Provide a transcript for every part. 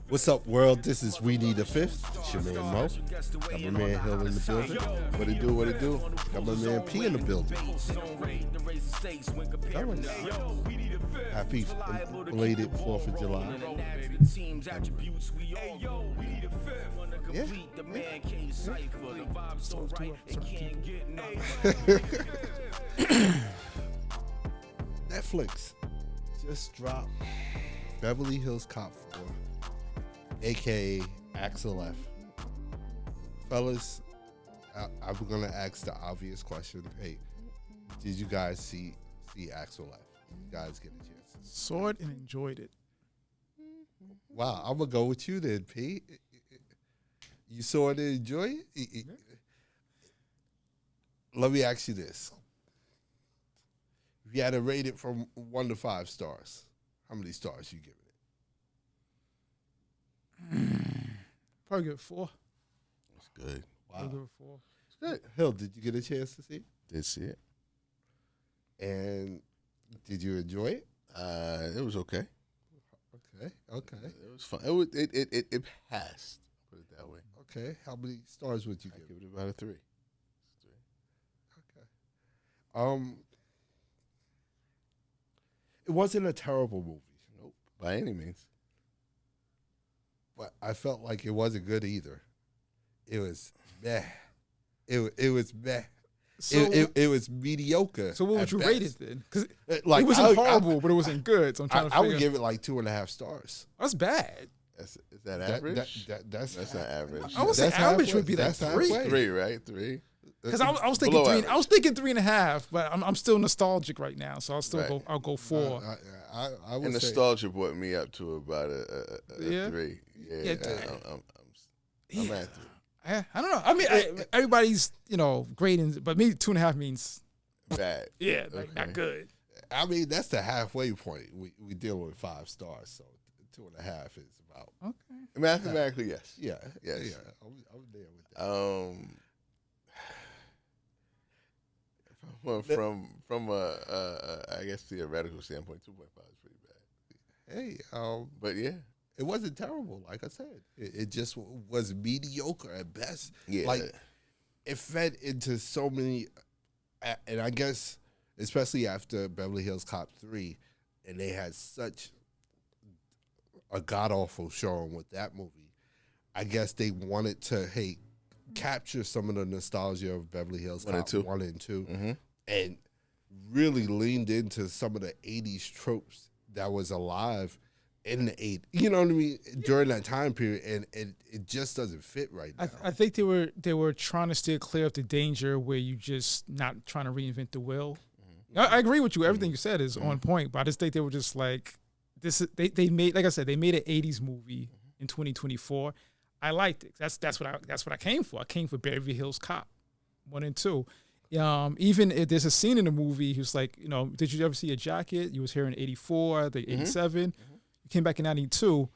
What's up, world? This is WeNeeda5th. It's your man Mo. Got my man Hill in the building. What it do? What it do? Got my man P in the building. Fellas, happy belated 4th of July. Netflix just dropped Beverly Hills Cop 4, aka Axel F. Fellas, I'm gonna ask the obvious question. Hey, did you guys see Axel F? Did you guys get a chance? Saw it and enjoyed it. Wow, I'm gonna go with you then, P. You saw it and enjoyed it? Let me ask you this. If you had to rate it from 1 to 5 stars, how many stars you give it? Probably give it 4. That's good. Wow. I'll give it 4. It's good. Hill, did you get a chance to see it? Did see it. And did you enjoy it? It was okay. Okay. It was fun. It passed. Put it that way. Okay. How many stars would you I give give it? it about a 3. Okay. It wasn't a terrible movie, Nope. By any means. but I felt like it wasn't good either. It was meh. It was meh. So, It was mediocre. so what would at you best. rate it then? Because Like, it wasn't horrible, but it wasn't good. So I'm trying to I figure. would give it like 2.5 stars. That's bad. Is that average? That's That's not average. I would say That's average halfway. would be like That's 3. halfway. 3, right? 3. Because I was thinking Below 3. average. I was thinking 3.5, but I'm still nostalgic right now, so Right. I'll go 4. I would And say nostalgia brought me up to about a Yeah? 3. Yeah, I'm at 3. I don't know. I mean, everybody's grading, but maybe 2.5 means Bad. like not good. I mean, that's the halfway point. We dealing with 5 stars, so 2.5 is about. Okay. Mathematically, yes. Yeah. Yes. Yeah. I'm there with that. Well, from a I guess theoretical standpoint, 2.5 is pretty bad. Hey, But yeah, it wasn't terrible. Like I said, it just was mediocre at best. yeah. Like it fed into so many, and I guess especially after Beverly Hills Cop 3, and they had such a god awful showing with that movie. I guess they wanted to capture some of the nostalgia of Beverly Hills Cop 1 and 2, Mm-hmm. and really leaned into some of the 80s tropes that was alive in the 80s. You know what I mean? During that time period, and it just doesn't fit right now. I think they were trying to steer clear of the danger where you just not trying to reinvent the wheel. Mm-hmm. I agree with you. Everything you said is on point, but I just think they were just like this. They made, like I said, they made an 80s movie in 2024. I liked it. That's what I came for. I came for Beverly Hills Cop 1 and 2. Even if there's a scene in the movie, he was like, did you ever see a jacket? You was here in 84, I think 87. You came back in 92.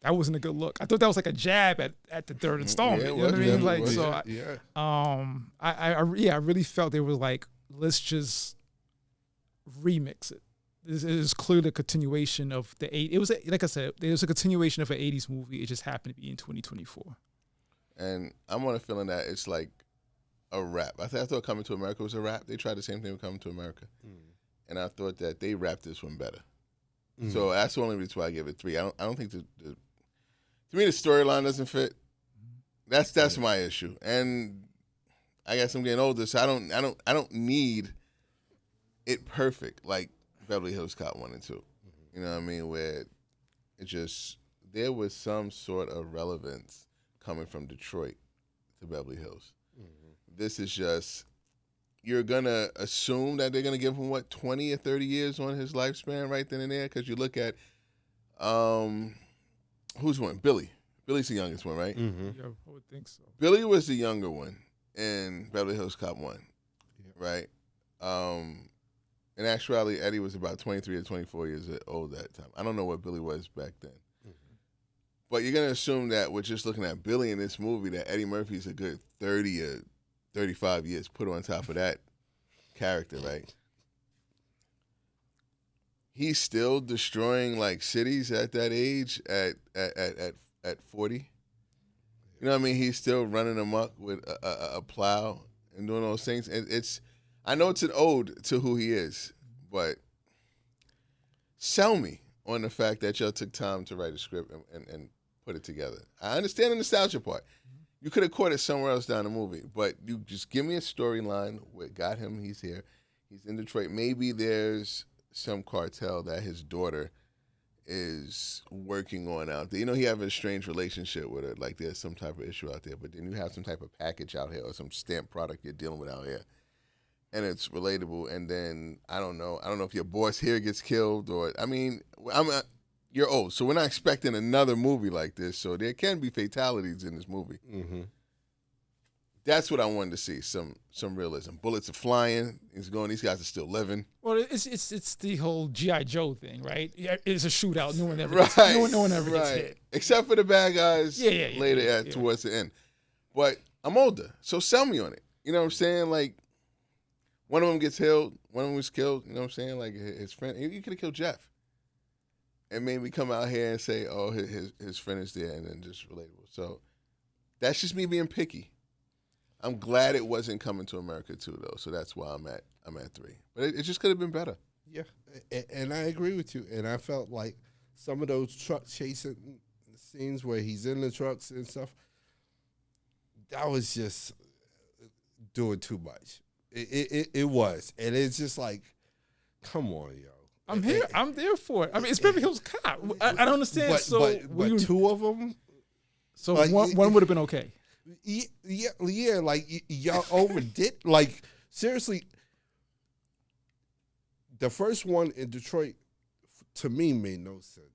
That wasn't a good look. I thought that was like a jab at the third installment. Yeah, you know what I mean? Like, so yeah. I really felt they were like, let's just remix it. This is clearly a continuation of the 80s. It was, like I said, it was a continuation of an 80s movie. It just happened to be in 2024. And I'm on a feeling that it's like a rap. I thought Coming to America was a rap. They tried the same thing with Coming to America. And I thought that they rapped this one better. So that's the only reason why I give it 3. I don't think to me the storyline doesn't fit. That's my issue. And I guess I'm getting older, so I don't need it perfect like Beverly Hills Cop 1 and 2. You know what I mean? Where it just there was some sort of relevance coming from Detroit to Beverly Hills. This is just, you're going to assume that they're going to give him, 20 or 30 years on his lifespan right then and there? Because you look at, who's one? Billy. Billy's the youngest one, right? Yeah, I would think so. Billy was the younger one in Beverly Hills Cop 1, right? In actuality, Eddie was about 23 or 24 years old at that time. I don't know what Billy was back then. But you're going to assume that with just looking at Billy in this movie, that Eddie Murphy's a good 30 or 35 years put on top of that character, right? He's still destroying like cities at that age at at 40. You know what I mean? He's still running amok with a plow and doing those things. I know it's an ode to who he is, but sell me on the fact that y'all took time to write a script and put it together. I understand the nostalgia part. You could have caught it somewhere else down the movie, but you just give me a storyline what got him. He's here. He's in Detroit. Maybe there's some cartel that his daughter is working on out there. You know, he have a strange relationship with her. Like there's some type of issue out there, but then you have some type of package out here or some stamped product you're dealing with out here. And it's relatable. And then I don't know if your boss here gets killed or, I mean, you're old, so we're not expecting another movie like this. So there can be fatalities in this movie. Mm-hmm. That's what I wanted to see. Some realism. Bullets are flying. He's going. These guys are still living. Well, it's the whole G.I. Joe thing, right? It's a shootout. No one ever gets hit, except for the bad guys. Later towards the end. But I'm older, so sell me on it. You know what I'm saying? Like one of them gets killed. One of them was killed. You know what I'm saying? Like his friend. You could have killed Jeff. And maybe come out here and say, "Oh, his friend is there," and then just relatable. So that's just me being picky. I'm glad it wasn't coming to America too, though. So that's why I'm at 3. But it just could have been better. Yeah, and I agree with you. And I felt like some of those truck chasing scenes where he's in the trucks and stuff, that was just doing too much. It was, and it's just like, come on, yo. I'm here. I'm there for it. I mean, it's Beverly Hills Cop. I don't understand. But two of them. So one would have been okay. Yeah. Like y'all overdid. Like seriously, the first one in Detroit to me made no sense.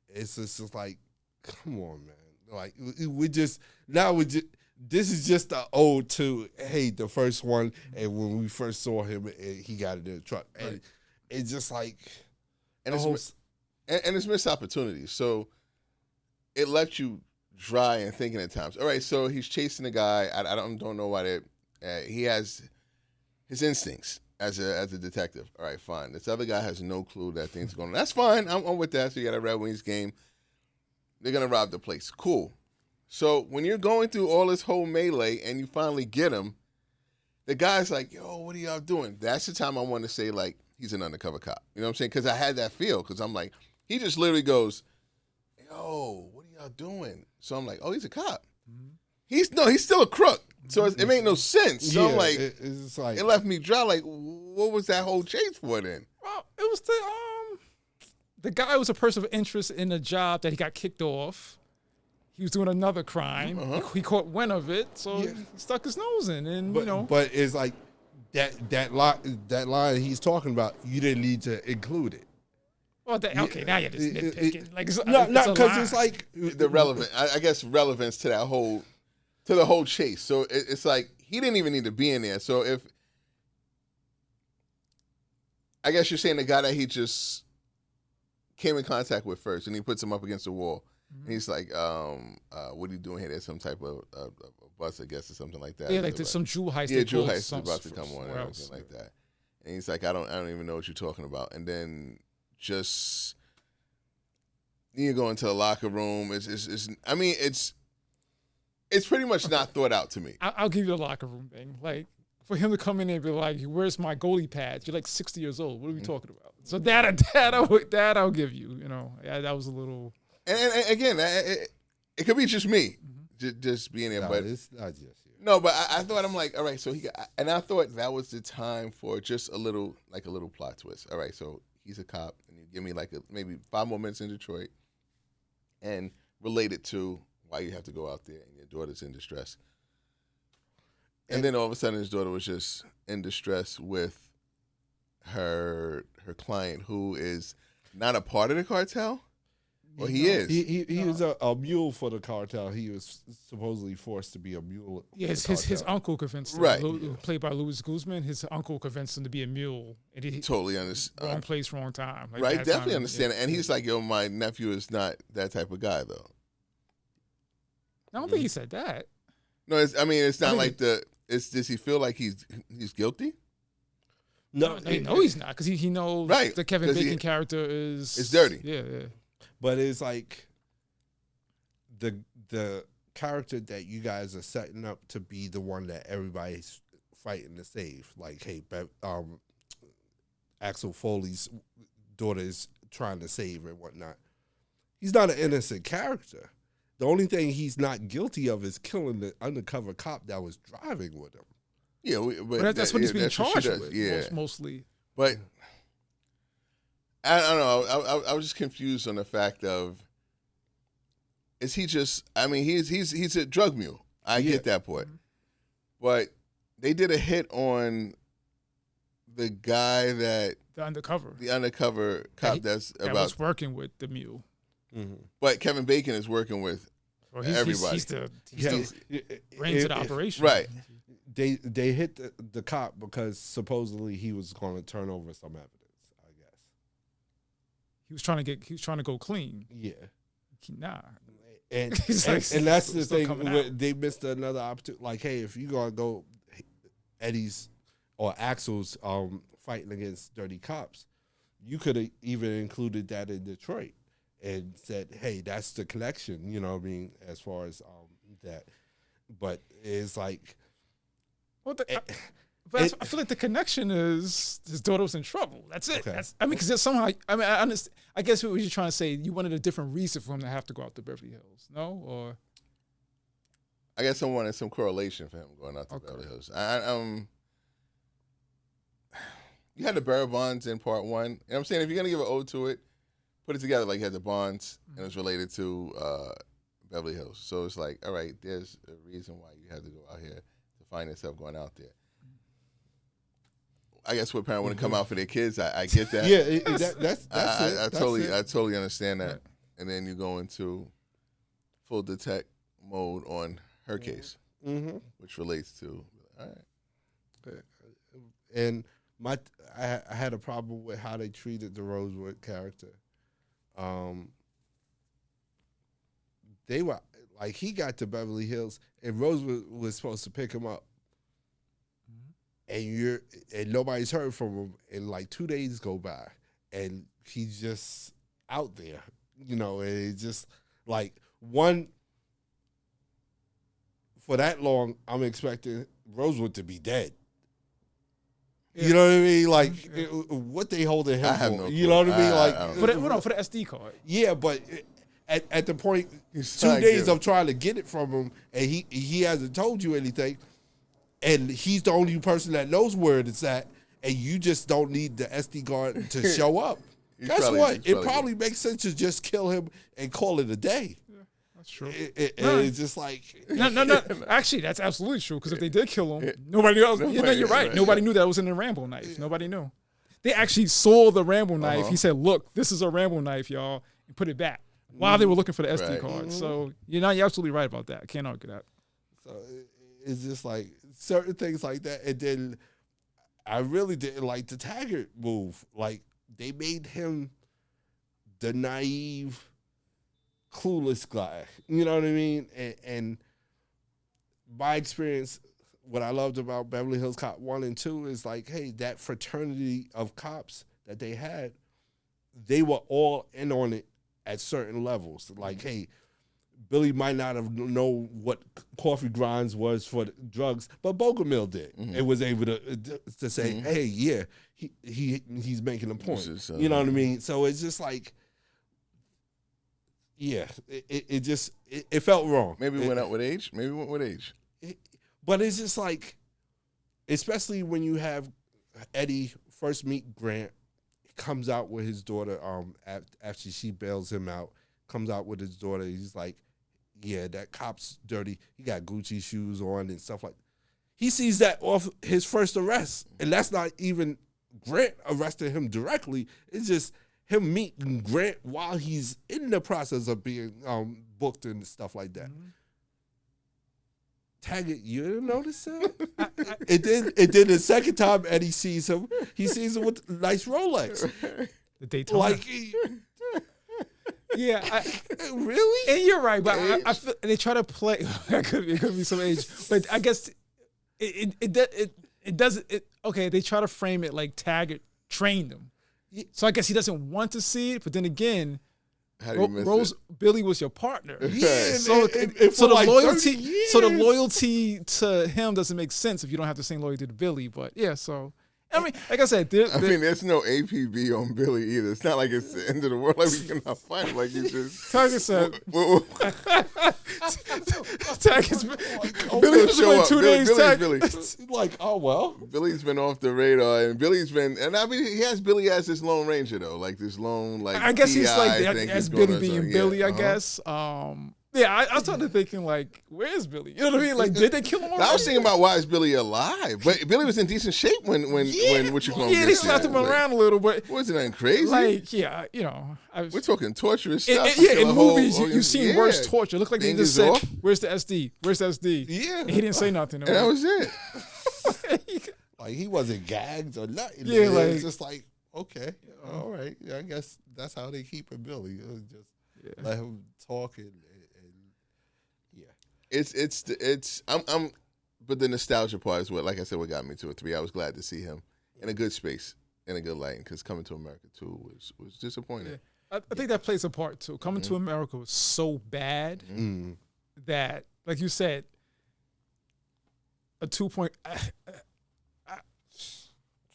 It's just like, come on, man. Like this is just the ode to the first one, and when we first saw him, he got in the truck, and it's just like, and it's missed opportunities. So it left you dry and thinking at times. All right, so he's chasing a guy. I don't know why he has his instincts as a detective. All right, fine. This other guy has no clue that things are going on. That's fine. I'm with that. So you got a Red Wings game. They're gonna rob the place. Cool. So when you're going through all this whole melee and you finally get him, the guy's like, "Yo, what are y'all doing?" That's the time I want to say, like, he's an undercover cop. You know what I'm saying? Because I had that feel. Because I'm like, he just literally goes, "Yo, what are y'all doing?" So I'm like, "Oh, he's a cop." Mm-hmm. He's still a crook. So it made no sense. So I'm like, it's like, it left me dry. Like, what was that whole chase for then? Well, it was the guy was a person of interest in a job that he got kicked off. He was doing another crime. Uh-huh. He caught wind of it, so he stuck his nose in, and But it's like that line he's talking about. You didn't need to include it. Well, okay, now you're just nitpicking. Like, not because it's like the relevant. I guess relevance to the whole chase. So it's like he didn't even need to be in there. So if I guess you're saying the guy that he just came in contact with first, and he puts him up against the wall. And he's like, what are you doing here? There's some type of bus, I guess, or something like that. Yeah, like there's some jewel heist. Yeah, jewel heist is about to come on or something like that. And he's like, I don't even know what you're talking about. And then just you go into the locker room. It's pretty much not thought out to me. I'll give you the locker room thing. Like, for him to come in and be like, "Where's my goalie pads?" You're like 60 years old. What are we talking about? So that I'll give you. You know, that was a little. And again, it could be just me, just being there. No, but it's not just you. No, but I thought, I'm like, all right, so and I thought that was the time for just a little plot twist. All right, so he's a cop, and you give me like maybe 5 more minutes in Detroit, and relate it to why you have to go out there and your daughter's in distress. And then all of a sudden, his daughter was just in distress with her client, who is not a part of the cartel. Well, he is. He was a mule for the cartel. He was supposedly forced to be a mule. Yes, his uncle convinced him. Right. Played by Louis Guzman. His uncle convinced him to be a mule. And he totally understand. Wrong place, wrong time. Like, right, definitely understand it. And he's like, "Yo, my nephew is not that type of guy, though." I don't think he said that. No, it's not like the. Does he feel like he's guilty? No, he's not, because he knows the Kevin Bacon character is dirty. Yeah. But it's like the character that you guys are setting up to be the one that everybody's fighting to save. Like, hey, Axel Foley's daughter is trying to save and whatnot. He's not an innocent character. The only thing he's not guilty of is killing the undercover cop that was driving with him. Yeah, but that's what he's being charged with. Yeah, mostly. But I don't know. I was just confused on the fact of, is he just? I mean, he's a drug mule. I get that part, but they did a hit on the guy the undercover cop that was working with the mule. Mm-hmm. But Kevin Bacon is working with everybody. He's the brains of the operation, right? They hit the cop because supposedly he was going to turn over some evidence. I guess he was trying to go clean. Yeah, nah. And that's the thing. They missed another opportunity. Like, hey, if you gonna go Eddie's or Axel's fighting against dirty cops, you could have even included that in Detroit and said, hey, that's the connection. You know what I mean? As far as that, but it's like, I feel like the connection is his daughter was in trouble. That's it. Okay. Because somehow, I understand. I guess what you're trying to say, you wanted a different reason for him to have to go out to Beverly Hills, no? Or I guess I wanted some correlation for him going out to Beverly Hills. You had the bearer bonds in part one. You know what I'm saying? If you're gonna give an ode to it, put it together like you had the bonds and it's related to Beverly Hills. So it's like, all right, there's a reason why you had to go out here to find yourself going out there. I guess what parents want to come out for their kids, I get that. Yeah, that's it. I totally understand that. And then you go into full detect mode on her case, which relates to, all right. And I had a problem with how they treated the Rosewood character. They were like, he got to Beverly Hills and Rosewood was supposed to pick him up. And nobody's heard from him, and like 2 days go by, and he's just out there, you know. And it's just like for that long, I'm expecting Rosewood to be dead. Yeah. You know what I mean? Like what they holding him for? No, you know what I mean? Like for the SD card. Yeah, but at the point, 2 days of trying to get it from him, and he hasn't told you anything. And he's the only person that knows where it's at, and you just don't need the SD card to show up. Guess what? It probably makes sense to just kill him and call it a day. Yeah, that's true. It's just like no. Actually, that's absolutely true. Because if they did kill him, nobody else. You're right. Nobody knew that was in the Rambo knife. Yeah. Nobody knew. They actually saw the Rambo knife. He said, "Look, this is a Rambo knife, y'all," and put it back while they were looking for the SD card. So you're absolutely right about that. I can't argue that. So it's just like certain things like that. And then I really didn't like the Taggart move. Like, they made him the naive, clueless guy. You know what I mean? And my experience, what I loved about Beverly Hills Cop 1 and 2 is like, hey, that fraternity of cops that they had, they were all in on it at certain levels. Like, hey, Billy might not have known what coffee grinds was for the drugs, but Bogomil did. And was able to say, hey, yeah, he's making a point. You know what I mean? So it's just like, yeah, it felt wrong. Maybe it went out with age. But it's just like, especially when you have Eddie first meet Grant, comes out with his daughter after she bails him out, comes out with his daughter. He's like, yeah, that cop's dirty. He got Gucci shoes on and stuff like that. He sees that off his first arrest, and that's not even Grant arresting him directly. It's just him meeting Grant while he's in the process of being booked and stuff like that. Taggart, you didn't notice that? And then the second time Eddie sees him, he sees him with a nice Rolex. The Daytona. Like, yeah, really? And you're right, but I feel they try to play. It could be some age, but I guess it doesn't. Okay, they try to frame it like Taggart trained him, so I guess he doesn't want to see it. But then again, How do you miss Rose it? Billy was your partner. Yeah, So, and so for the like 30 loyalty, so the years. loyalty to him doesn't make sense if you don't have the same loyalty to Billy. But yeah, so I mean, like I said, I mean, there's no APB on Billy either. It's not like it's the end of the world. Like we cannot fight. Like you just. Target said. Billy will show up. 2 days. Billy. Like, oh well. Billy's been off the radar, and I mean, he has Billy as this Lone Ranger though, like this lone, like I guess he's like PI that, thing as he's going Billy on, being so, Billy, yeah. I guess. Yeah, I started thinking like, where's Billy? You know what I mean? Like, did they kill him already? I was thinking about why is Billy alive, but Billy was in decent shape when what you call Yeah, they slapped him around a little, but wasn't that crazy? like, yeah, you know, We're talking torturous stuff. in movies you've seen worse torture. Look like they just said, Fingers off. "Where's the SD? Where's the SD?" Yeah. And he didn't say nothing. and that was it. Like he wasn't gagged or nothing. Yeah, it like- was just like, okay, all right. Yeah, I guess that's how they keep it, Billy. It was just let him talk and yeah. It's I'm but the nostalgia part is what, like I said, what got me to it. 3. I was glad to see him in a good space, in a good light, because Coming to America 2 was disappointing. Yeah. I think that plays a part too. Coming to America was so bad that, like you said, a 2 point.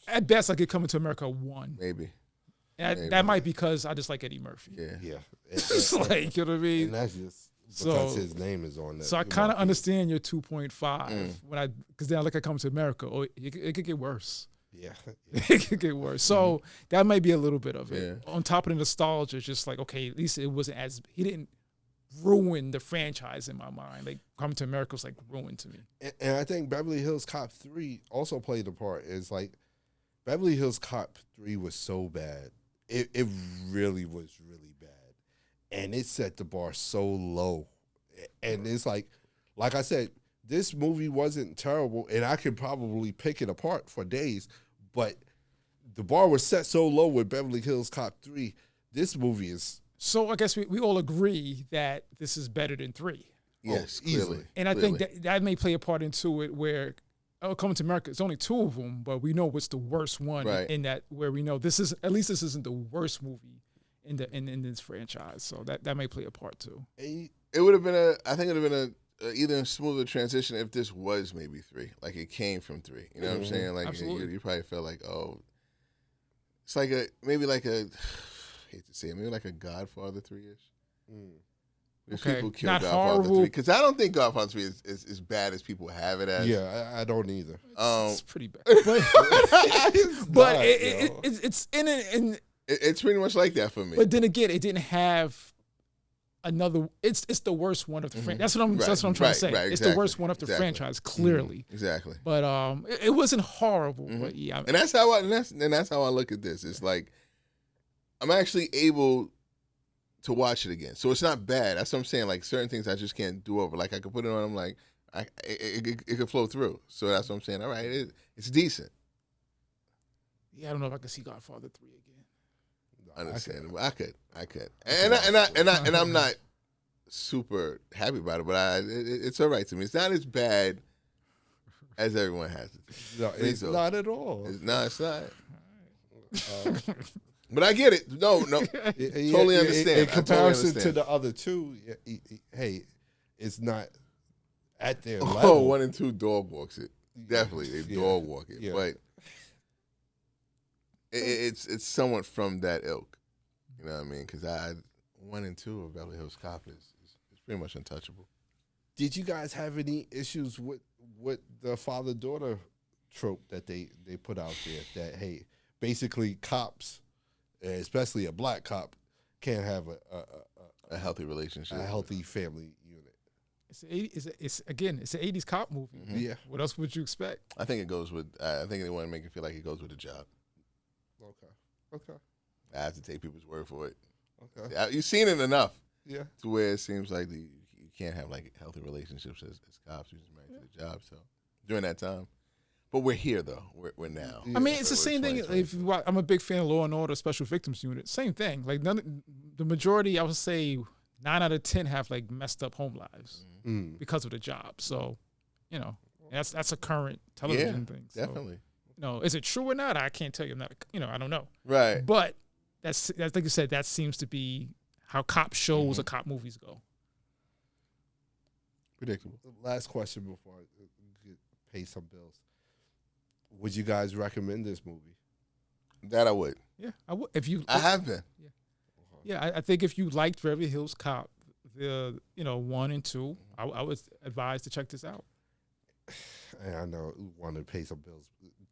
At best, I could Coming to America 1. Maybe. And that might be because I just like Eddie Murphy. Yeah. Yeah. It's like, you know what I mean? And that's just So- because his name is on there. So I kind of understand your 2.5 because then I look at Coming to America. Oh, it could get worse. Yeah. It could get worse. So that might be a little bit of it. On top of the nostalgia, it's just like, okay, at least it wasn't as he didn't ruin the franchise in my mind. Like Coming to America was like ruined to me. And I think Beverly Hills Cop 3 also played a part. It's like Beverly Hills Cop 3 was so bad. It really was really bad. And it set the bar so low. And it's like I said, this movie wasn't terrible, and I could probably pick it apart for days, but the bar was set so low with Beverly Hills Cop 3. This movie is... So I guess we all agree that this is better than 3. Yes, easily. clearly. And I think that may play a part into it where Coming to America, it's only 2 of them, but we know what's the worst one in that where we know this is, at least this isn't the worst movie in this franchise. So that may play a part too. It would have been I think it would have been either a smoother transition if this was maybe 3. Like it came from 3. You know what I'm saying? Like you probably felt like, oh, it's like maybe like a, I hate to say it, maybe like a Godfather 3-ish. Okay. People kill Not Godfather horrible. 3 because I don't think Godfather 3 is as bad as people have it as. Yeah, I don't either. It's pretty bad, but it's in it. It's pretty much like that for me. But then again, it didn't have another. It's the worst one of the franchise. That's what I'm trying to say. Right, it's the worst one of the franchise, clearly. Exactly. But it wasn't horrible. But yeah, and that's how I look at this. It's like I'm actually able to watch it again, so it's not bad. That's what I'm saying. Like certain things I just can't do over. Like I could put it on. I'm like, it could flow through. So that's what I'm saying. All right, it's decent. Yeah, I don't know if I could see Godfather 3 again. Understandable. I could. And I'm not super happy about it, but it's all right to me. It's not as bad as everyone has it. No, it's not at all. It's not. But I get it. No, totally understand. In comparison totally to the other 2, hey, it's not at their level. Oh, 1 and 2 dog walks it. Definitely, they dog walk it. Yeah. But it's somewhat from that ilk. You know what I mean? Because 1 and 2 of Beverly Hills Cop is pretty much untouchable. Did you guys have any issues with the father-daughter trope that they put out there? That, hey, basically cops, especially a black cop, can't have A healthy relationship. a healthy family unit. It's an 80s cop movie. Mm-hmm. Yeah. What else would you expect? I think it goes with. I think they want to make it feel like it goes with the job. Okay. I have to take people's word for it. Okay. You've seen it enough. Yeah. To where it seems like you can't have like healthy relationships as cops. You're just married to the job. So during that time, but we're here though. We're now. I mean, it's the same thing. If you watch, I'm a big fan of Law and Order Special Victims Unit. Same thing. Like the majority, I would say 9 out of 10 have like messed up home lives because of the job. So, you know, that's a current television thing. So, Definitely. is it true or not? I can't tell you. I'm not. I don't know. Right. But that's like you said. That seems to be how cop shows or cop movies go. Predictable. Last question before I pay some bills. Would you guys recommend this movie? That I would. Yeah, I would. If you, I have been. yeah, I think if you liked Beverly Hills Cop, the 1 and 2, I would advise to check this out. And I know we want to pay some bills,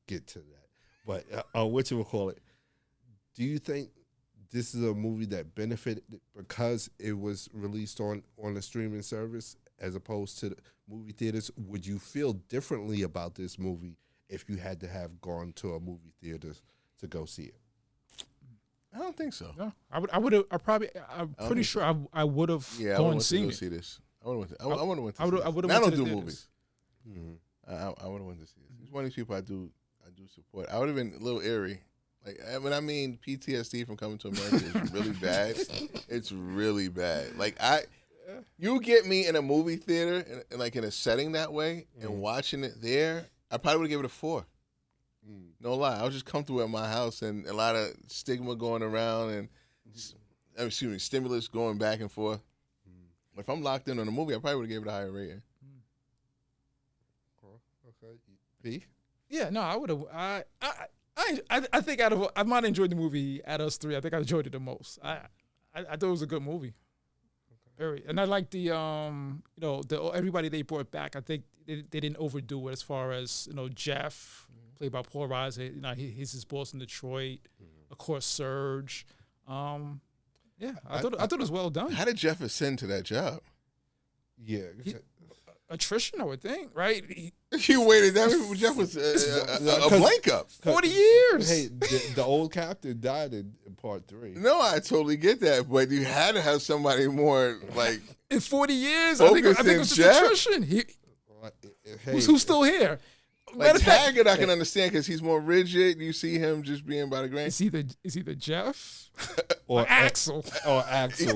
get to that. But what you would call it? Do you think this is a movie that benefited because it was released on a streaming service as opposed to the movie theaters? Would you feel differently about this movie if you had to have gone to a movie theater to go see it? I don't think so. No, I would have. I'm pretty sure I would have gone and seen it. See this. I would have went to see this. I would have. I went don't to do the movies. Mm-hmm. I would have went to see this. He's one of these people I do support. I would have been a little eerie. Like when I mean PTSD from coming to America is really bad. It's really bad. Like you get me in a movie theater and like in a setting that way and watching it there, I probably would give it a 4. No lie, I was just comfortable at my house and a lot of stigma going around and stimulus going back and forth. If I'm locked in on a movie, I probably would have gave it a higher rating. Okay, P. Yeah, no, I would have. I think I might have enjoyed the movie. Out of us 3, I think I enjoyed it the most. I thought it was a good movie. Very, and I like the everybody they brought back. I think they didn't overdo it as far as Jeff, played by Paul Reiser. He's his boss in Detroit. Of course, Surge. Yeah, I thought it was well done. How did Jeff ascend to that job? Yeah. Attrition, I would think, right? You waited. Jeff was a blank up. 40 years. Hey, the old captain died in part 3. No, I totally get that, but you had to have somebody more like in 40 years. I think it was just Jeff? attrition. Who's still here? Like Taggart, I can understand because he's more rigid. You see him just being by the grain. Is either Jeff or Axel? Or Axel,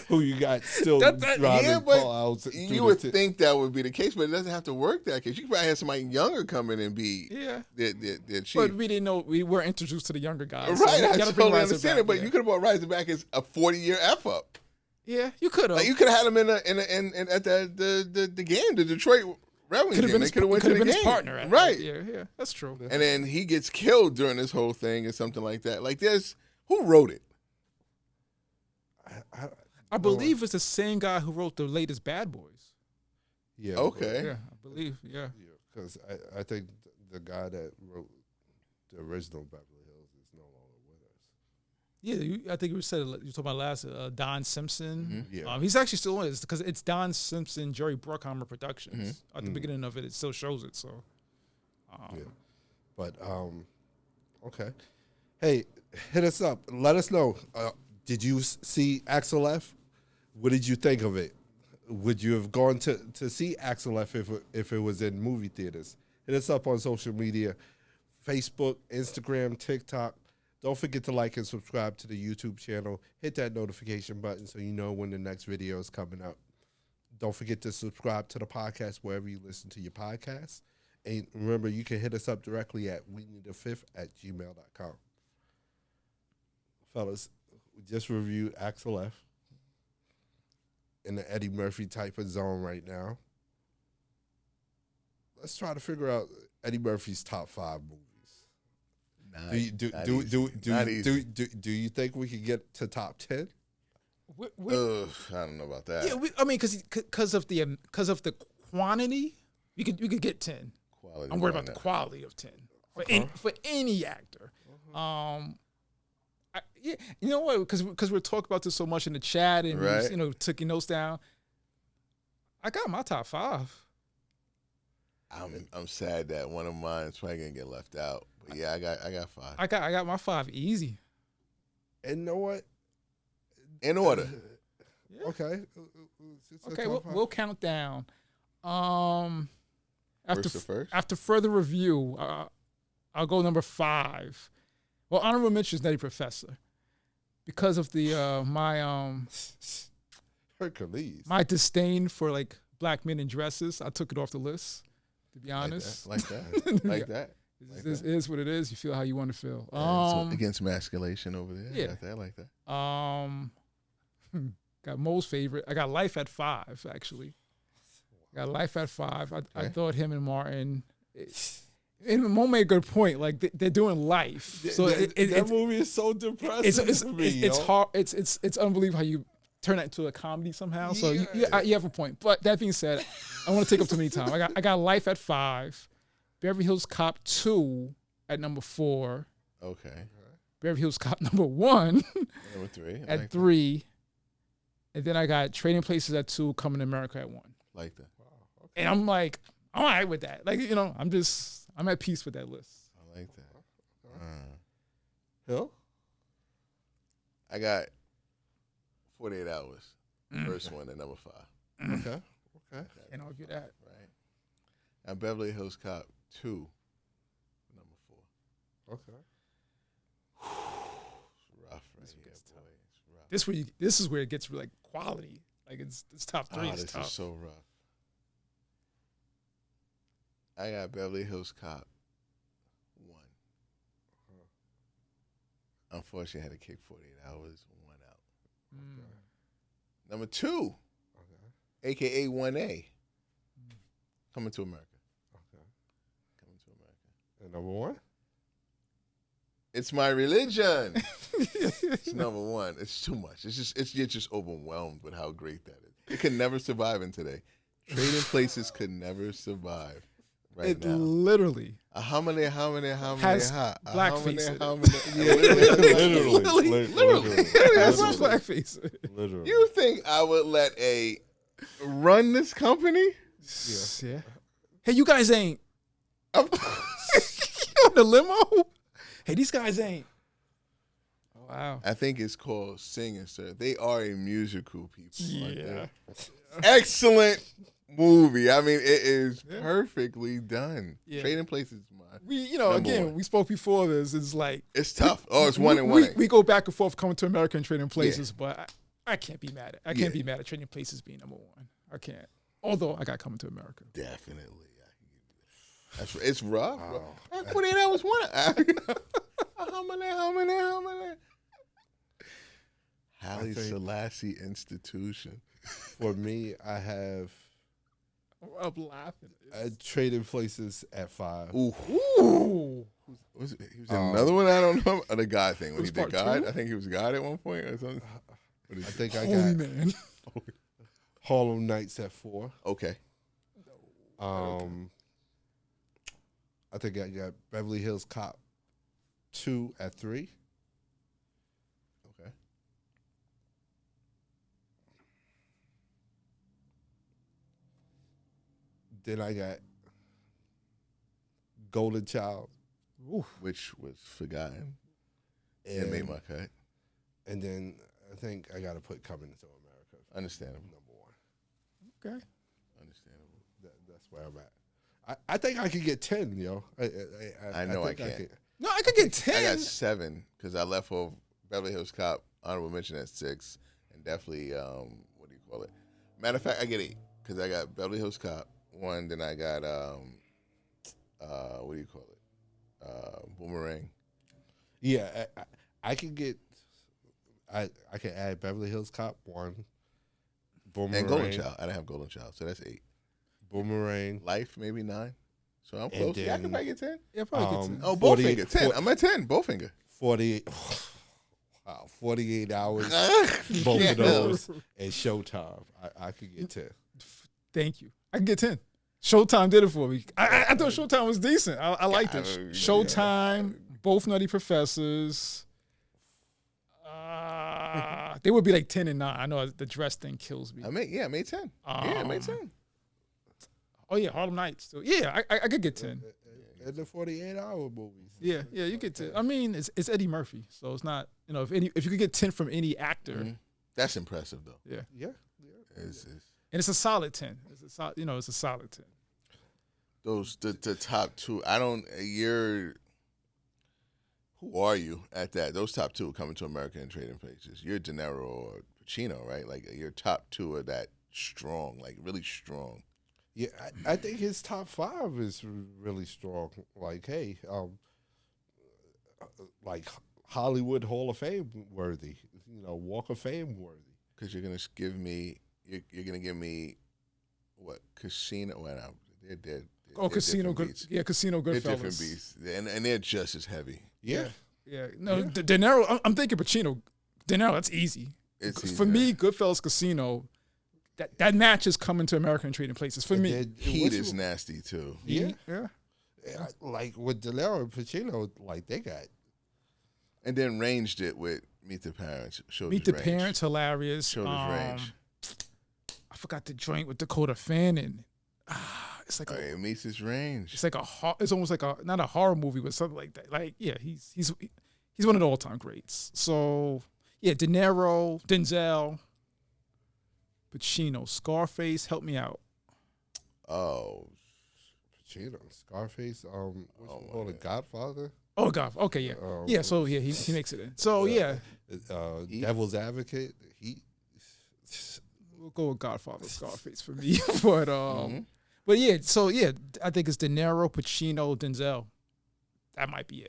who you got still driving Paul out. You would think that would be the case, but it doesn't have to work that case. You could probably have somebody younger come in and be the chief. But we didn't know. We weren't introduced to the younger guys. Right, so I totally understand it, but yeah. you could have brought Reiser back as a 40-year F-up. Yeah, you could have. Like you could have had him in at the game, the Detroit Rebels game. They could have went to the game. His partner, right? Yeah, that's true. And then he gets killed during this whole thing or something like that. Like who wrote it? I believe it's the same guy who wrote the latest Bad Boys. Yeah. Okay. Yeah, I believe. Yeah. Because I think the guy that wrote the original Beverly Hills is no longer with us. Yeah, I think you said you talking about last Don Simpson. Mm-hmm. Yeah. He's actually still in it because it's Don Simpson, Jerry Bruckheimer Productions. At the beginning of it, it still shows it. So, yeah. But okay. Hey, hit us up. Let us know. Did you see Axel F? What did you think of it? Would you have gone to see Axel F if it was in movie theaters? Hit us up on social media, Facebook, Instagram, TikTok. Don't forget to like and subscribe to the YouTube channel. Hit that notification button so you know when the next video is coming up. Don't forget to subscribe to the podcast wherever you listen to your podcasts. And remember, you can hit us up directly at WeNeeda5th@gmail.com. Fellas, we just reviewed Axel F in the Eddie Murphy type of zone right now. Let's try to figure out Eddie Murphy's top 5 movies. Do you think we could get to top 10? I don't know about that. Yeah, because of the quantity, we could get 10. Quality. I'm worried about the quality of 10 for any actor. Yeah, you know what? Because we're talking about this so much in the chat and right. Took your notes down. I got my top 5. I'm sad that one of mine is probably gonna get left out. But yeah, I got 5. I got my 5 easy. And you know what? In order. Yeah. Okay. Okay, we'll count down. After further review, I'll go number 5. Well, honorable mention is Nutty Professor, because of the Hercules. my disdain for like black men in dresses. I took it off the list. To be honest, like that. It is what it is. You feel how you want to feel. Against masculation over there. Yeah. I like that. got Mo's favorite. I got Life at 5, actually. I got Life at 5. I thought him and Martin. And Mo made a good point. Like they're doing Life. So that movie is so depressing for me. It's hard. It's unbelievable how you turn that into a comedy somehow. So you have a point. But that being said, I want to take up too many time. I got Life at 5. Beverly Hills Cop 2 at number 4. Okay. Beverly Hills Cop number 1 Number 3. at 3. And then I got Trading Places at 2, Coming to America at 1. Like that. Wow, okay. And I'm like, I'm all right with that. Like, I'm at peace with that list. I like that. Hill? I got 48 Hours. First one at number 5. Okay. Can't argue that. Right. And Beverly Hills Cop 2, number 4. Okay. It's rough right here, boy. It's rough. This is where it gets like quality. Like it's top 3. It's This tough. is so rough. I got Beverly Hills Cop 1. Unfortunately, I had to kick 48 Hours 1 out. Okay. Number 2, a.k.a. 1A, Coming to America. Okay. Coming to America. And number 1? It's My Religion. It's number 1. It's too much. You're just overwhelmed with how great that is. It could never survive in today. Trading Places could never survive right now. Literally How many? has blackface in it. Literally. That's my blackface. Literally. You think I would let a run this company? Yeah. Hey, you guys ain't I'm- on the limo. Hey, these guys ain't. Oh, wow. I think it's called Singing, sir. They are a musical people. Yeah. Excellent movie. I mean, it is perfectly done. Yeah. Trading Places is mine. We, Number again, 1. we spoke before this. It's like It's tough. It's 1 and 1. We go back and forth, Coming to America and Trading Places, but I can't be mad at. I can't be mad at Trading Places being number 1. I can't. Although I got Coming to America. Definitely. It's rough. Wow. That's 48 Hours 1. How many? Haile Selassie Institution. For me, I have I'm laughing. Trading Places at 5. Ooh. Ooh. He was in another one. I don't know. Or the God thing when Was he did part God. 2? I think he was God at one point or something. I think I Holy got man. Harlem Nights at 4. Okay. I think I got Beverly Hills Cop 2 at 3. Okay. Then I got Golden Child. Ooh. Which was forgotten. And It made my cut. And then I think I got to put Coming to America. Understandable. Number 1. Okay. Understandable. That's where I'm at. I think I could get 10, yo. I know I think can't. No, I could get 10. I got 7 because I left for Beverly Hills Cop, honorable mention at 6, and definitely, what do you call it? Matter of fact, I get 8 because I got Beverly Hills Cop 1, then I got, what do you call it? Boomerang. Yeah, I can get. I can add Beverly Hills Cop 1. Boomerang. And Golden Child. I didn't have Golden Child, so that's 8. Boomerang. Life, maybe 9. So I'm And close. Yeah, I then, can probably get 10. Yeah, probably get 10. Oh, 40 Bowfinger, 10. I'm at 10, Bowfinger. 48. Wow, 48 hours. Both Yeah. of those and Showtime. I could get 10. Thank you. I can get 10. Showtime did it for me. I thought Showtime was decent. I liked it. Yeah. Showtime, both Nutty Professors. They would be like 10 and 9. I know the dress thing kills me. I made 10. I made 10. Oh yeah, Harlem Nights. So yeah, I could get 10. And the 48-hour movies. Yeah, you get 10. I mean, it's Eddie Murphy, so it's not, if you could get 10 from any actor. That's impressive, though. Yeah. Yeah. It's, And it's a solid 10. It's a solid 10. those the top 2. Who are you at that? Those top 2 are Coming to America and Trading Places. You're De Niro or Pacino, right? Like your top 2 are that strong, like really strong. Yeah, I think his top 5 is really strong. Like, hey, like Hollywood Hall of Fame worthy. Walk of Fame worthy. because you're gonna give me you're gonna give me what Casino? Well, no, they're dead. Oh, Casino, Casino, They're Goodfellas. different beasts, and they're just as heavy. Yeah. No, De Niro. I'm thinking Pacino. De Niro, that's easy. For me, Goodfellas, Casino. That match is coming to American Trading Places for me. Heat is nasty too. Yeah. Like with De Niro and Pacino, like they got. And then ranged it with Meet the Parents. Meet the Parents, hilarious. Showed his range. I forgot the joint with Dakota Fanning. It's like it meets his range. It's like it's almost like not a horror movie, but something like that. Like, yeah, he's one of the all-time greats. So yeah, De Niro, Denzel, Pacino, Scarface. Help me out. Oh, Pacino, Scarface. The Godfather. Oh God. Okay, yeah, yeah. So yeah, he makes it in. So yeah, Devil's Advocate. We'll go with Godfather, Scarface for me. But yeah, so yeah, I think it's De Niro, Pacino, Denzel. That might be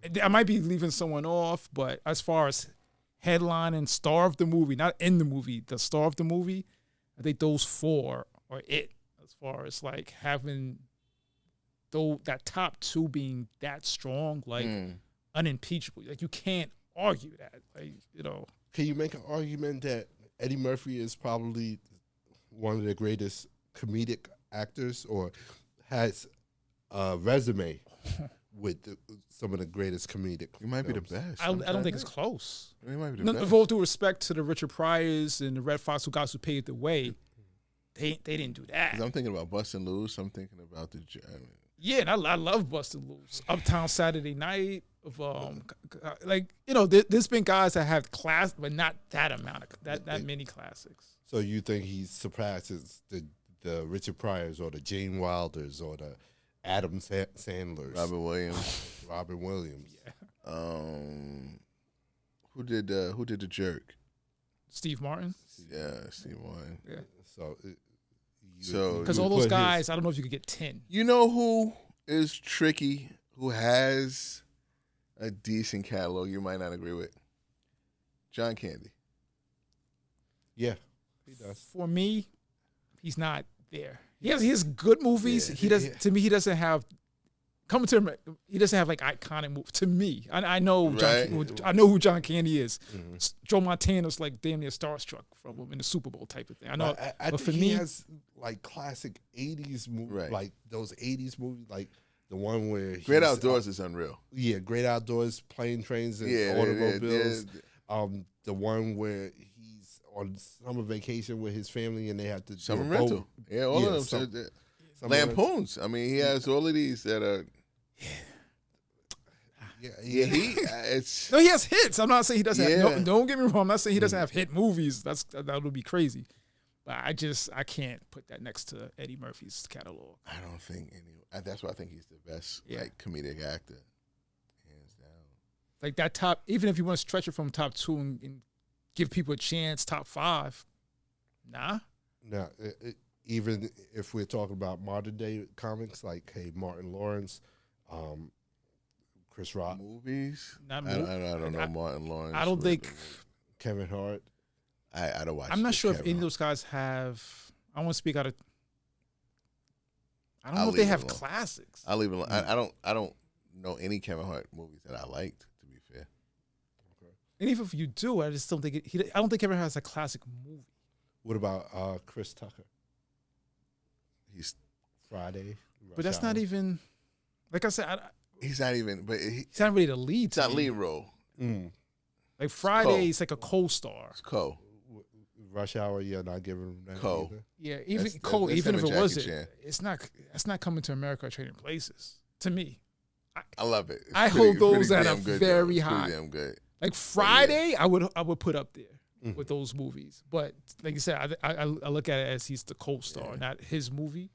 it. I might be leaving someone off, but as far as headline and star of the movie, not in the movie, the star of the movie, I think those four are it. As far as like having that top two being that strong, like unimpeachable. Like you can't argue that. Like, you know. Can you make an argument that Eddie Murphy is probably one of the greatest comedic actors, or has a resume with some of the greatest comedic? He might be the best. I don't think it's close. He might be the best. With all due respect to the Richard Pryors and the Red Fox, who paved the way, they didn't do that. I'm thinking about Bustin' Loose. I'm thinking about the. Yeah, and I love Bustin' Loose. Uptown Saturday Night. Like, you know, there's been guys that have class, but not that amount of that many classics. So you think he surpasses the Richard Pryors or the Gene Wilders or the Adam Sandlers, Robert Williams. Yeah. Who did the Jerk? Steve Martin. Yeah, Steve Martin. Yeah. So because all those guys, I don't know if you could get 10. You know who is tricky? Who has a decent catalog? You might not agree with. John Candy. Yeah, he does. For me, he's not there. He has good movies. Yeah. He does. To me, he doesn't have. Coming to America, he doesn't have like iconic movies. To me, I know I know who John Candy is. Mm-hmm. Joe Montana's like damn near starstruck from him in the Super Bowl type of thing. I know, I but think for he me, has like classic '80s movies, like those '80s movies, like the one where Great Outdoors is unreal. Yeah, Great Outdoors, Plane, Trains, and Automobiles. The one where he's on summer vacation with his family and they have to summer rental. Yeah, all of them. Lampoons. I mean, he has all of these that are. Yeah. He has hits. I'm not saying he doesn't. Have, don't get me wrong. I'm not saying he doesn't have hit movies. That would be crazy. But I can't put that next to Eddie Murphy's catalog. I don't think that's why I think he's the best like comedic actor, hands down. Like that top. Even if you want to stretch it from top 2 and give people a chance, top 5. Nah. Nah. Even if we're talking about modern day comics, like Martin Lawrence, Chris Rock, movies. I don't know Martin Lawrence. I don't think Kevin Hart. I don't watch. I'm not sure if any of those guys have. I want to speak out of. I don't know if they have classics. I'll leave it alone. I don't know any Kevin Hart movies that I liked. To be fair, and even if you do, I just don't think I don't think Kevin Hart has a classic movie. What about Chris Tucker? He's Friday, but that's not even. Like I said, he's not even. But he's not really the lead. It's not lead role. Like Friday, it's like a co-star. It's co. Rush Hour, not giving him that co. Either. Yeah, even co. Even if it was it's not. That's not coming to America or Trading Places. To me, I love it. I hold those at a very high. Pretty damn good. Like Friday, I would put up there with those movies. But like you said, I look at it as he's the co-star, not his movie.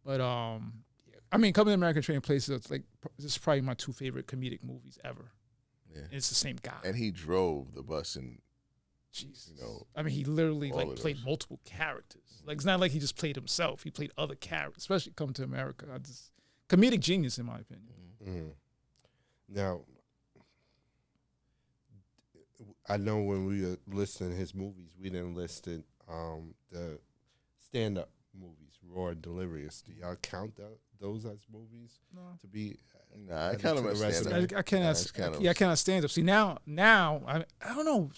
But I mean, coming to American Trading Places, this is probably my 2 favorite comedic movies ever. Yeah, and it's the same guy. And he drove the bus and. Jesus. I mean, he literally played multiple characters. Like it's not like he just played himself. He played other characters, especially Come to America. Comedic genius, in my opinion. Now, I know when we were listing his movies, we didn't list it, the stand-up movies, Raw and Delirious. Do y'all count those as movies? No. To be? Nah, I count them as stand-up. I cannot stand up. See now I don't know.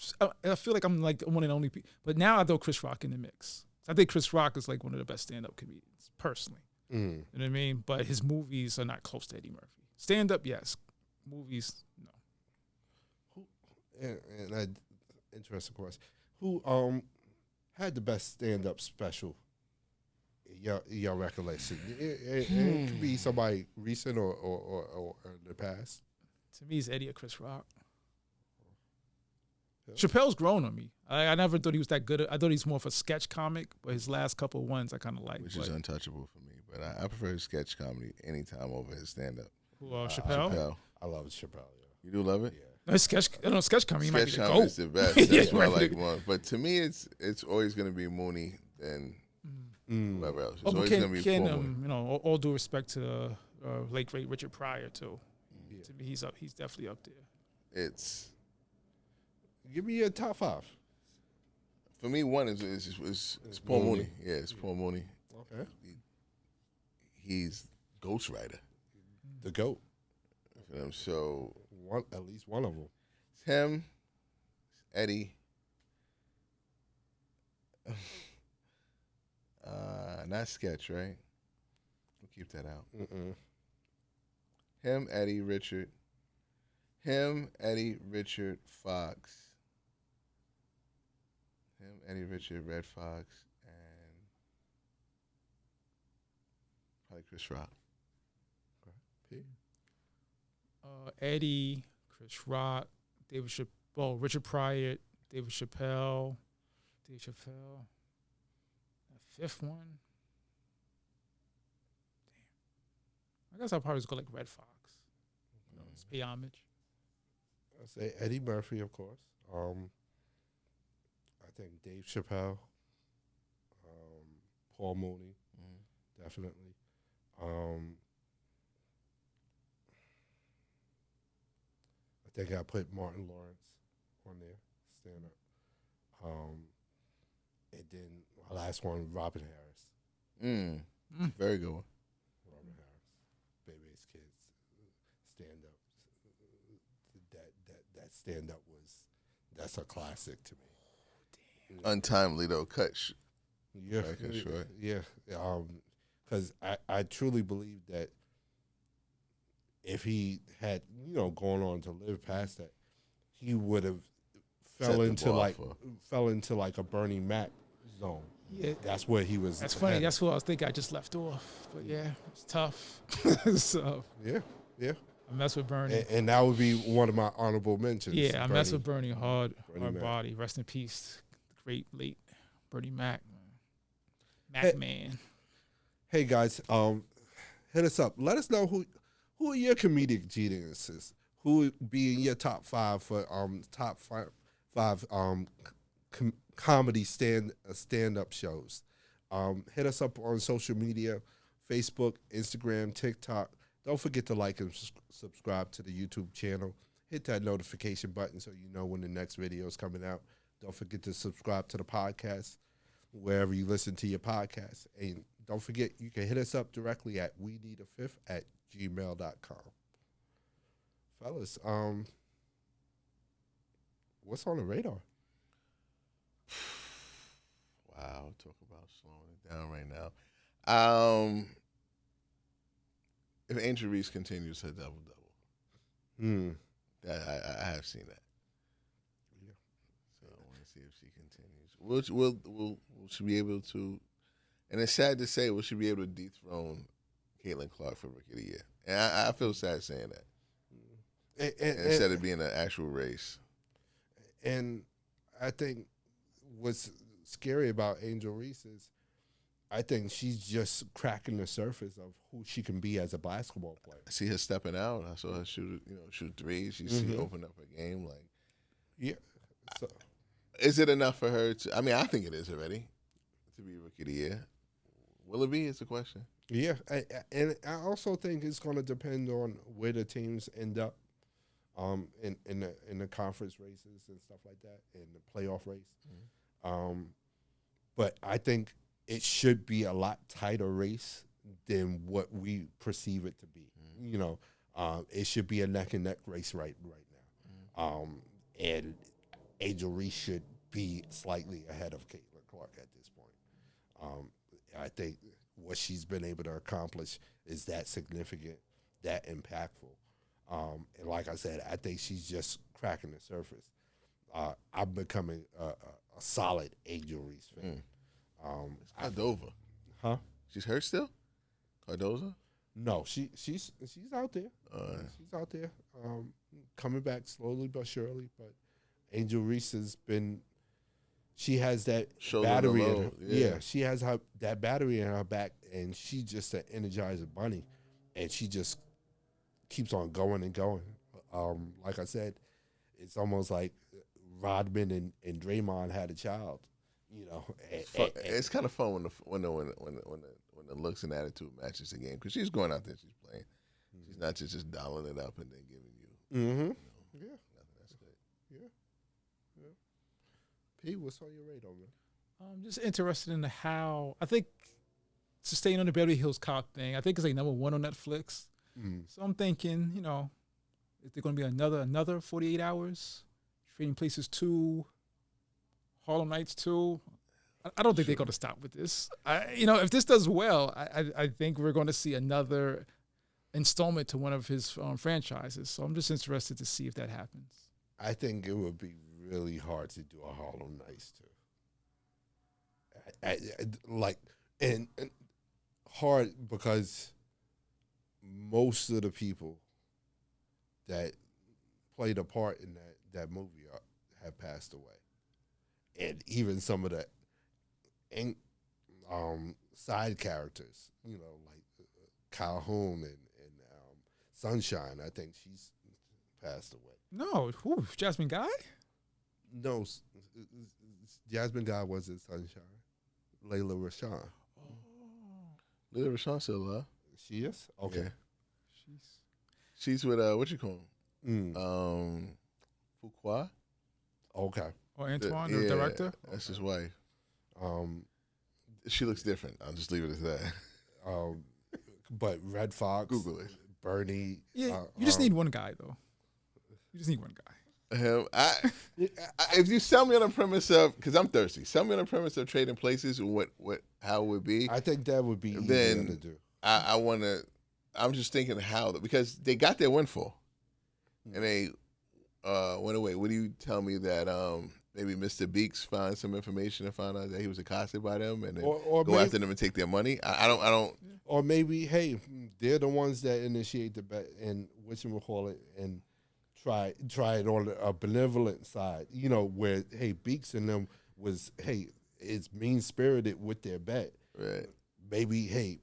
I feel like I'm like one of the only people. But now I throw Chris Rock in the mix. I think Chris Rock is like one of the best stand up comedians personally. You know what I mean? But his movies are not close to Eddie Murphy. Stand up, yes. Movies, no. And interesting question. Who had the best stand up special? Your recollection. It could be somebody recent or in the past. To me, it's Eddie or Chris Rock. Yeah. Chappelle's grown on me. I never thought he was that good. I thought he's more of a sketch comic, but his last couple of ones I kind of like. Which is untouchable for me. But I prefer his sketch comedy anytime over his stand-up. Who, Chappelle? I love Chappelle, yeah. You do love it? Yeah. No, sketch comedy might be the comedy GOAT. is the best. That's why I like one. But to me, it's always going to be Mooney and whoever else. It's always going to be Mooney. All due respect to late great Richard Pryor too. Yeah. To me, he's definitely up there. Give me your top 5. For me, one is Paul Mooney. Yeah, it's Paul Mooney. Okay. He's ghostwriter. The GOAT. So at least one of them. It's him, it's Eddie. Not sketch, right? We'll keep that out. Him, Eddie, Richard. Him, Eddie, Richard, Fox. Him, Eddie, Richard, Red Fox, and probably Chris Rock. Eddie, Chris Rock, Richard Pryor, David Chappelle. A fifth one. Damn. I guess I'll probably just go like Red Fox. Just pay homage. I'll say Eddie Murphy, of course. I think Dave Chappelle. Paul Mooney, definitely. I think I put Martin Lawrence on there, stand up. And then my last one, Robin Harris. Very good one. Robin Harris, Baby's Kids, stand up. That stand up that's a classic to me. Damn. Untimely though, cut. Yeah, short. Yeah. Because I truly believe that if he had, gone on to live past that, he would have fell into like a Bernie Mac zone. Yeah, that's where he was. That's funny. That's what I was thinking. I just left off, but yeah, it's tough. So yeah. I mess with Bernie, and that would be one of my honorable mentions. Yeah, I mess with Bernie hard body. Rest in peace, the great late Bernie Mac, man. Hey guys, hit us up. Let us know who are your comedic geniuses. Who would be in your top 5 for top five comedy stand-up shows. Hit us up on social media, Facebook, Instagram, TikTok. Don't forget to like and subscribe to the YouTube channel. Hit that notification button so you know when the next video is coming out. Don't forget to subscribe to the podcast wherever you listen to your podcast. And don't forget, you can hit us up directly at WeNeeda5th@gmail.com. Fellas, what's on the radar? Wow, talk about slowing it down right now. If Angel Reese continues her double-double, I have seen that. Yeah. So I want to see if she continues. We'll should be able to, and it's sad to say, we should be able to dethrone Caitlin Clark for Rookie of the Year. And I feel sad saying that. Instead of being an actual race. And I think what's scary about Angel Reese is I think she's just cracking the surface of who she can be as a basketball player. I see her stepping out. I saw her shoot threes. She opened up her game. Yeah. So, is it enough for her to? I mean, I think it is already to be Rookie of the Year. Will it be? It's a question. Yeah, and I also think it's going to depend on where the teams end up in the conference races and stuff like that, in the playoff race. But I think it should be a lot tighter race than what we perceive it to be. You know, it should be a neck and neck race right now. And Angel Reese should be slightly ahead of Caitlin Clark at this point. I think what she's been able to accomplish is that significant, that impactful. And like I said, I think she's just cracking the surface. I'm becoming a solid Angel Reese fan. Cordova. Huh? She's hurt still? Cardoza? No, she's out there. She's out there, coming back slowly but surely. But Angel Reese has been. She has that Shoulder battery. low, In her, yeah. she has that battery in her back, and she's just an energizer bunny, and she just keeps on going and going. Like I said, it's almost like Rodman and Draymond had a child. You know, It's kind of fun when the looks and attitude matches the game, because she's going out there, she's playing. She's not just dialing it up and then giving you. Yeah. That's good. Yeah. Pete, what's on your radar, man? I'm just interested in how, I think, to stay on the Beverly Hills Cop thing, I think it's like #1 on Netflix. So I'm thinking, you know, is there going to be another 48 Hours? Trading Places 2, Harlem Nights 2. I don't think they're going to stop with this. You know, if this does well, I think we're going to see another installment to one of his franchises. So I'm just interested to see if that happens. I think it would be really hard to do a Harlem Nights too. And hard because most of the people that played a part in that movie have passed away, and even some of the side characters, you know, like Calhoun and Sunshine. I think she's passed away. No, who? Jasmine Guy? No, Jasmine Guy wasn't Sunshine. Layla Rashawn. Layla Rashawn still alive. She is? Okay. Yeah. She's with what you call him? Fuqua. Okay. Or Antoine, the director? That's his wife. She looks different. I'll just leave it as that. But Red Fox, Google it. Bernie. Yeah, you just need one guy, though. You just need one guy. If you sell me on the premise of, because I'm thirsty, sell me on the premise of Trading Places, how it would be. I think that would be easier to do. I want to. I'm just thinking how, because they got their windfall, and they went away. What do you tell me that maybe Mr. Beeks found some information and found out that he was accosted by them, and then or go after them and take their money? I don't. Or maybe, hey, they're the ones that initiate the bet and whatchamacallit and try it on a benevolent side, you know, where, hey, Beeks and them was, hey, it's mean-spirited with their bet. Right. Maybe, hey,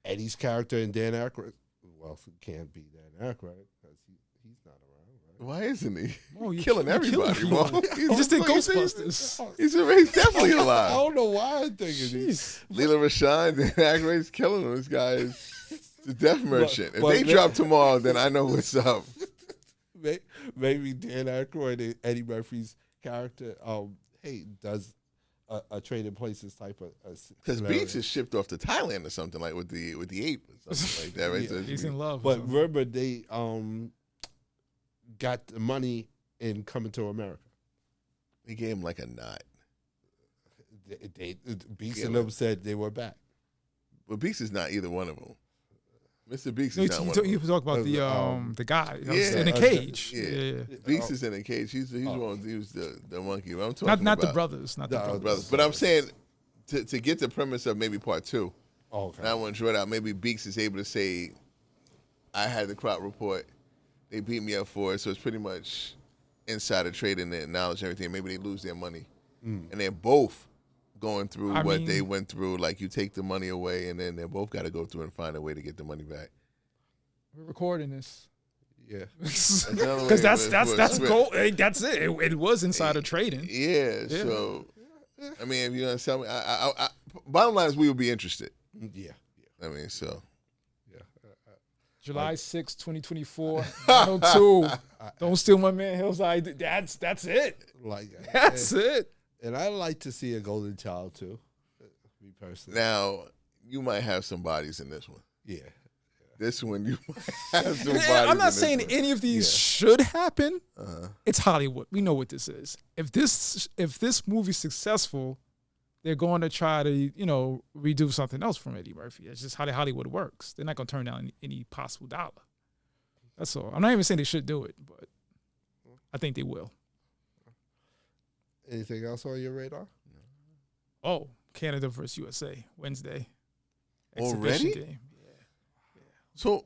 Eddie's character in Dan Aykroyd, well, it can't be Dan Aykroyd because he's not around, right? Why isn't he? Oh, you killing everybody, bro. He just did Ghostbusters. He's definitely I alive. don't know why I'm thinking this. Layla Rashawn, Dan Aykroyd's killing him. This guy is the death merchant. but If they drop tomorrow, then I know what's up. Maybe Dan Aykroyd and Eddie Murphy's character, does a Trading Places type of because Beeks is shipped off to Thailand or something, like with the ape or something like that, right? Yeah. So He's in love. But remember, they got the money in Coming to America. They gave him like a nod. Beeks and them said they were back. But Beeks is not either one of them. Mr. Beeks No, is not one of them. you talk about the guy Yeah. in a cage. Yeah. Beeks is in a cage. He's one. He was the monkey. But I'm talking Not about the brothers. Not the brothers. But I'm saying to get the premise of maybe part 2. Okay. And I want to draw it out. Maybe Beeks is able to say, I had the crowd report. They beat me up for it. So it's pretty much insider trading and knowledge and everything. Maybe they lose their money. And they're both going through what they went through. Like, you take the money away, and then they both got to go through and find a way to get the money back. We're recording this. Yeah. Because that's gold. That's it. It was insider trading. Yeah. So, I mean, if you're gonna sell me, bottom line is we would be interested. Yeah. I mean, so. Yeah. July 6, 2024, 902. Don't steal my man Hillside. That's it. That's it. And I like to see a golden child too. Me personally. Now you might have some bodies in this one. Yeah. This one you might have some bodies. I'm not saying any of these should happen. It's Hollywood. We know what this is. If this movie's successful, they're going to try to, redo something else from Eddie Murphy. It's just how Hollywood works. They're not going to turn down any possible dollar. That's all. I'm not even saying they should do it, but I think they will. Anything else on your radar? Oh, Canada versus USA, Wednesday. Already? Game. Yeah. So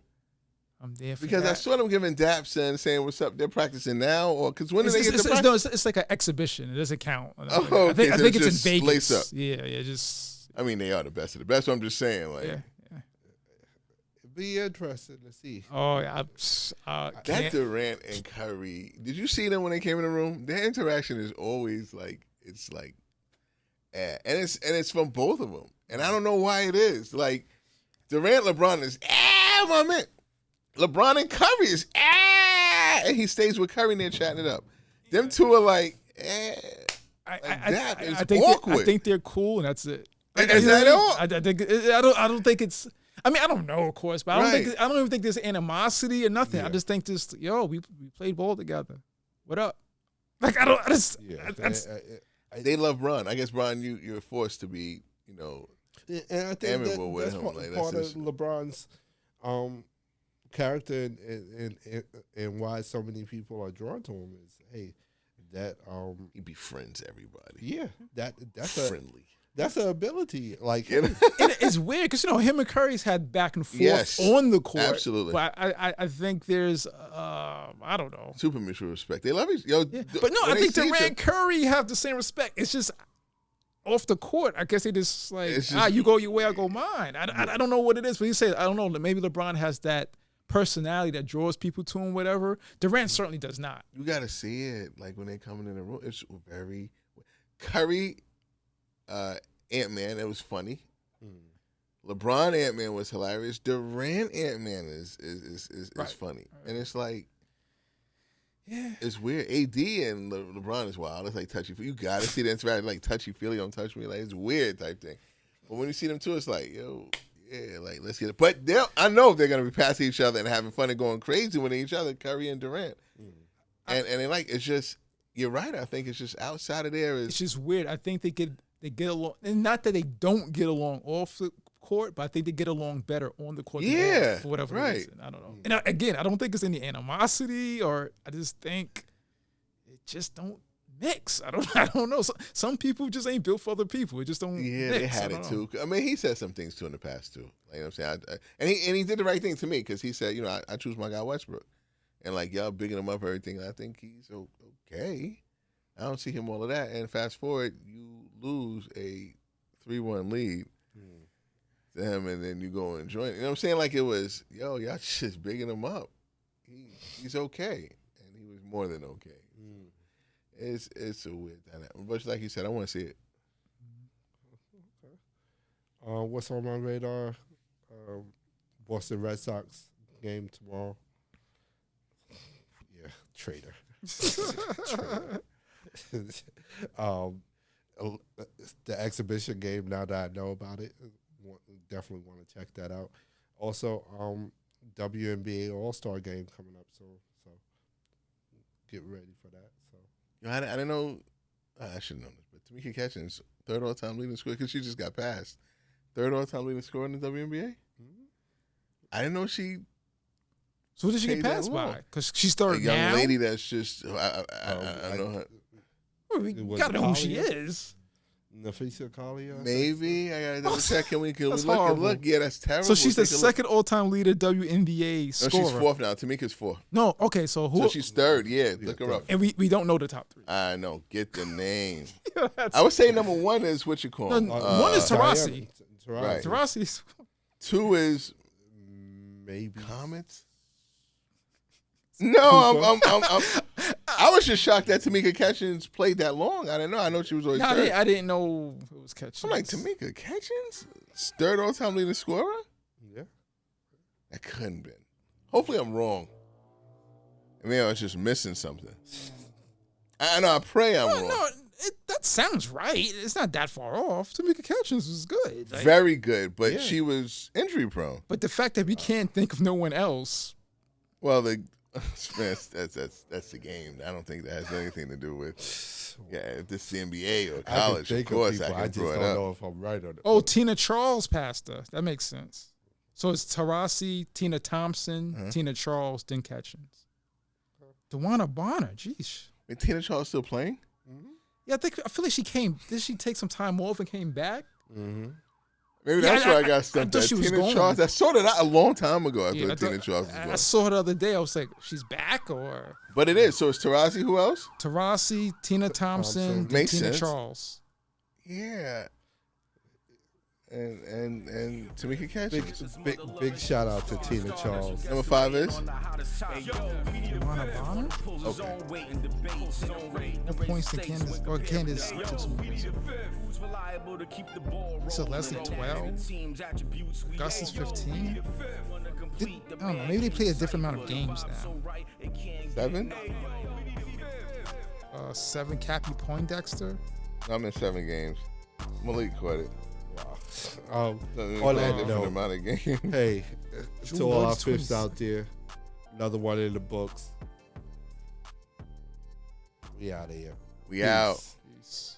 I'm there for because that. I saw them giving daps and saying what's up. They're practicing now, or because when did they get to practice? No, it's like an exhibition. It doesn't count. Oh, okay. I think it's in just Vegas. lace up. Yeah, just. I mean, they are the best of the best. So I'm just saying, like, Yeah. It'd be interesting to see. Oh, that Durant and Curry. Did you see them when they came in the room? Their interaction is always like and it's from both of them, and I don't know why it is. Like Durant, LeBron is my man. LeBron and Curry is and he stays with Curry and they're chatting it up. Them two are like I think awkward. I think they're cool, and that's it. Is that all? I don't think it's. I mean, I don't know, of course, but I don't even think there's animosity or nothing. Yeah. I just think this, we played ball together. What up? Like They love Bron. I guess Bron, you're forced to be, and I think amiable with that's him. part of LeBron's character and why so many people are drawn to him is, hey, that he befriends everybody. Yeah, that's friendly. That's an ability. Like it's weird because him and Curry's had back and forth on the court. Absolutely. But I think there's I don't know. Super mutual respect. They love each other. But no, I think Durant Curry have the same respect. It's just off the court. I guess they just you go your way, I go mine. I don't know what it is, but he said I don't know. Maybe LeBron has that personality that draws people to him. Whatever. Durant certainly does not. You got to see it like when they coming in the room. It's very Curry. Ant-Man, it was funny. LeBron Ant-Man was hilarious. Durant Ant-Man is funny. And it's like, it's weird. AD and LeBron is wild. It's like touchy-feely. You got to see the interaction, like touchy-feely, don't touch me. Like, it's weird type thing. But when you see them two, it's like, like, let's get it. But I know they're going to be passing each other and having fun and going crazy with each other, Curry and Durant. And they like, it's just, you're right. I think it's just outside of there. It's just weird. I think they get along, and not that they don't get along off the court, but I think they get along better on the court. For whatever reason. I don't know. And again, I don't think it's any animosity, or I just think it just don't mix. I don't know. Some people just ain't built for other people. It just don't. Yeah, mix. they had it too. I mean, he said some things too in the past too. Like, you know what I'm saying, and he did the right thing to me because he said, I choose my guy Westbrook, and like y'all bigging him up everything. I think he's okay. I don't see him all of that. And fast forward, you lose a 3-1 lead to him, and then you go and join. You know what I'm saying? Like it was, y'all just bigging him up. He's okay, and he was more than okay. It's a weird dynamic. But like you said, I want to see it. What's on my radar? Boston Red Sox game tomorrow. Yeah, traitor. The exhibition game, now that I know about it, definitely want to check that out. Also, WNBA All-Star game coming up, so get ready for that. So I didn't know. I should know this, but Tamika Catchings, third all-time leading scorer, because she just got passed. Third all-time leading scorer in the WNBA. I didn't know she. So who did she get passed by? Because she's third now. A young lady that's just. I know her. Well, we gotta know who she is. Nafisa Kalia? Maybe. I gotta double check. Can we look? Yeah, that's terrible. So she's the second all-time leader WNBA scorer. No, she's fourth now. Tamika's fourth. No, okay, so who? So she's third. Yeah, look her up. And we don't know the top three. I know. Get the name. I would say number one is what you call. No, one is Taurasi. Right. Taurasi's. Two is maybe Comets. No, I was just shocked that Tamika Catchings played that long. I didn't know. I know she was always third. I didn't know it was Catchings. I'm like, Tamika Catchings? Third all-time leading scorer? Yeah. That couldn't been. Hopefully I'm wrong. Maybe I was just missing something. I know. I pray I'm wrong. No, that sounds right. It's not that far off. Tamika Catchings was good. Like, very good, but she was injury prone. but the fact that we can't think of no one else. Well, that's the game. I don't think that has anything to do with. Yeah, if this is the NBA or college, of course I can throw it up. I just don't know if I'm right or not. Oh, Tina Charles passed her. That makes sense. So it's Taurasi, Tina Thompson, Tina Charles, then Catchings. DeWanna Bonner, jeez. Wait, Tina Charles still playing? Mm-hmm. Yeah, I feel like she came. Did she take some time off and came back? Mm-hmm. Maybe that's where I got stumped. I thought she was Tina going. Charles. I saw that a long time ago. I thought Tina Charles was going. I saw her the other day. I was like, she's back or? But it is. So it's Taurasi. Who else? Taurasi, Tina Thompson, Makes Tina sense. Charles. Yeah. And Tamika Catchings. Big shout out to Tina Charles. Number 5 is? DeWanna Bonner? Okay. No points to Candace. Or Candace took some points. So Leslie 12. Gus is 15. I don't know. Maybe they play a different amount of games now. 7? 7. Cappy Poindexter. I'm in 7 games. Malik caught it. On that note, amount of games. Hey, June to all our Woods fifths twins. out there, another one in the books. We out of here. We out. Peace.